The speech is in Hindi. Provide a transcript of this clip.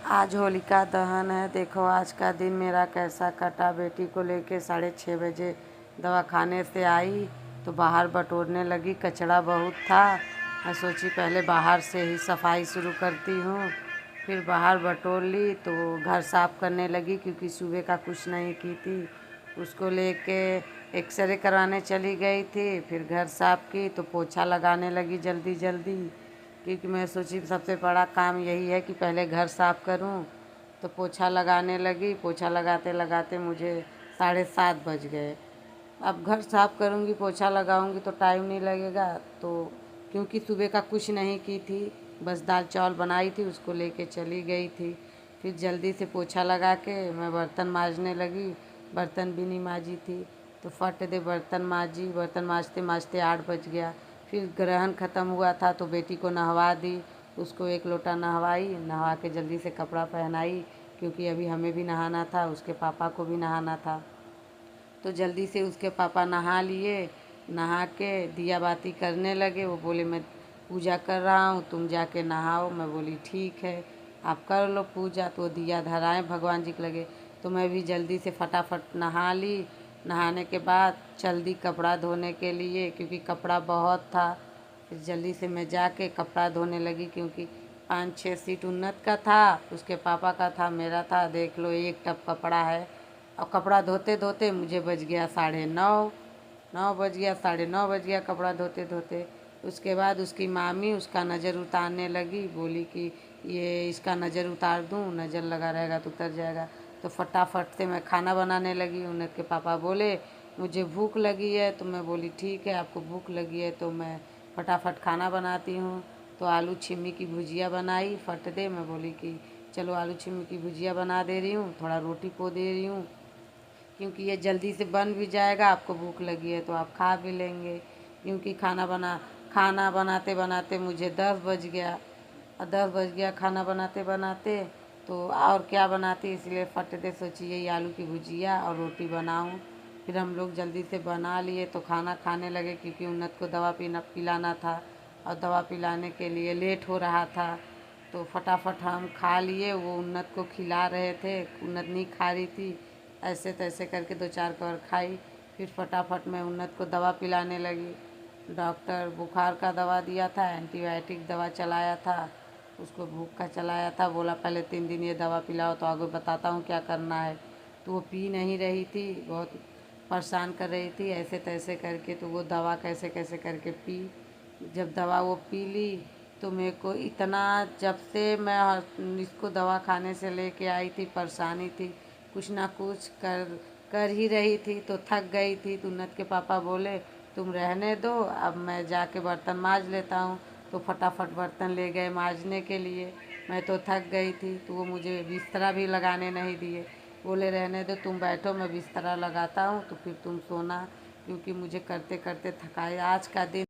आज होलिका दहन है। देखो आज का दिन मेरा कैसा कटा। बेटी को लेके 6:30 बजे दवाखाने से आई तो बाहर बटोरने लगी। कचरा बहुत था। मैं सोची पहले बाहर से ही सफाई शुरू करती हूँ। फिर बाहर बटोर ली तो घर साफ़ करने लगी क्योंकि सुबह का कुछ नहीं की थी। उसको लेके एक्सरे करवाने चली गई थी। फिर घर साफ़ की तो पोछा लगाने लगी जल्दी जल्दी, क्योंकि मैं सोची सबसे बड़ा काम यही है कि पहले घर साफ़ करूं। तो पोछा लगाने लगी। पोछा लगाते लगाते मुझे 7:30 बज गए। अब घर साफ़ करूंगी, पोछा लगाऊंगी तो टाइम नहीं लगेगा। तो क्योंकि सुबह का कुछ नहीं की थी, बस दाल चावल बनाई थी, उसको लेके चली गई थी। फिर जल्दी से पोछा लगा के मैं बर्तन मांजने लगी। बर्तन भी नहीं मांजी थी तो फट दे बर्तन मांजी। बर्तन मांजते मांजते 8 बज गया। फिर ग्रहण ख़त्म हुआ था तो बेटी को नहवा दी। उसको 1 लोटा नहवाई। नहवा के जल्दी से कपड़ा पहनाई क्योंकि अभी हमें भी नहाना था, उसके पापा को भी नहाना था। तो जल्दी से उसके पापा नहा लिए। नहा के दिया बाती करने लगे। वो बोले मैं पूजा कर रहा हूँ, तुम जाके नहाओ। मैं बोली ठीक है, आप कर लो पूजा। तो वो दिया धराए भगवान जी के लगे। तो मैं भी जल्दी से फटाफट नहा ली। नहाने के बाद चल दी कपड़ा धोने के लिए क्योंकि कपड़ा बहुत था। फिर जल्दी से मैं जाके कपड़ा धोने लगी क्योंकि 5-6 सीट उन्नत का था, उसके पापा का था, मेरा था। देख लो एक टब कपड़ा है। और कपड़ा धोते धोते मुझे बज गया 9:30। 9 बज गया, 9:30 बज गया कपड़ा धोते धोते। उसके बाद उसकी मामी उसका नज़र उतारने लगी। बोली कि ये इसका नज़र उतार दूँ, नज़र लगा रहेगा तो उतर जाएगा। तो फटाफट से मैं खाना बनाने लगी। उन्नत के पापा बोले मुझे भूख लगी है। तो मैं बोली ठीक है, आपको भूख लगी है तो मैं फटाफट खाना बनाती हूँ। तो आलू छिम्मी की भुजिया बनाई फट दे। मैं बोली कि चलो आलू छिम्मी की भुजिया बना दे रही हूँ, थोड़ा रोटी पो दे रही हूँ क्योंकि ये जल्दी से बन भी जाएगा। आपको भूख लगी है तो आप खा भी लेंगे। क्योंकि खाना बनाते बनाते मुझे 10 बज गया। और 10 बज गया खाना बनाते बनाते तो और क्या बनाती, इसलिए फट दे सोची यही आलू की भुजिया और रोटी बनाऊं। फिर हम लोग जल्दी से बना लिए तो खाना खाने लगे क्योंकि उन्नत को दवा पिलाना था और दवा पिलाने के लिए लेट हो रहा था। तो फटाफट हम खा लिए। वो उन्नत को खिला रहे थे, उन्नत नहीं खा रही थी। ऐसे तैसे करके 2-4 कवर खाई। फिर फटाफट मैं उन्नत को दवा पिलाने लगी। डॉक्टर बुखार का दवा दिया था, एंटीबायोटिक दवा चलाया था, उसको भूख का चलाया था। बोला पहले 3 दिन ये दवा पिलाओ तो आगे बताता हूँ क्या करना है। तो वो पी नहीं रही थी, बहुत परेशान कर रही थी ऐसे तैसे करके। तो वो दवा कैसे कैसे करके पी। जब दवा वो पी ली तो मेरे को इतना, जब से मैं इसको दवा खाने से लेके आई थी परेशानी थी, कुछ ना कुछ कर कर ही रही थी। तो थक गई थी। तो उन्नत के पापा बोले तुम रहने दो, अब मैं जाके बर्तन मांज लेता हूँ। तो फटाफट बर्तन ले गए मांजने के लिए। मैं तो थक गई थी। तो वो मुझे बिस्तरा भी लगाने नहीं दिए। बोले रहने दो, तुम बैठो, मैं बिस्तरा लगाता हूँ तो फिर तुम सोना, क्योंकि मुझे करते करते थकाई। आज का दिन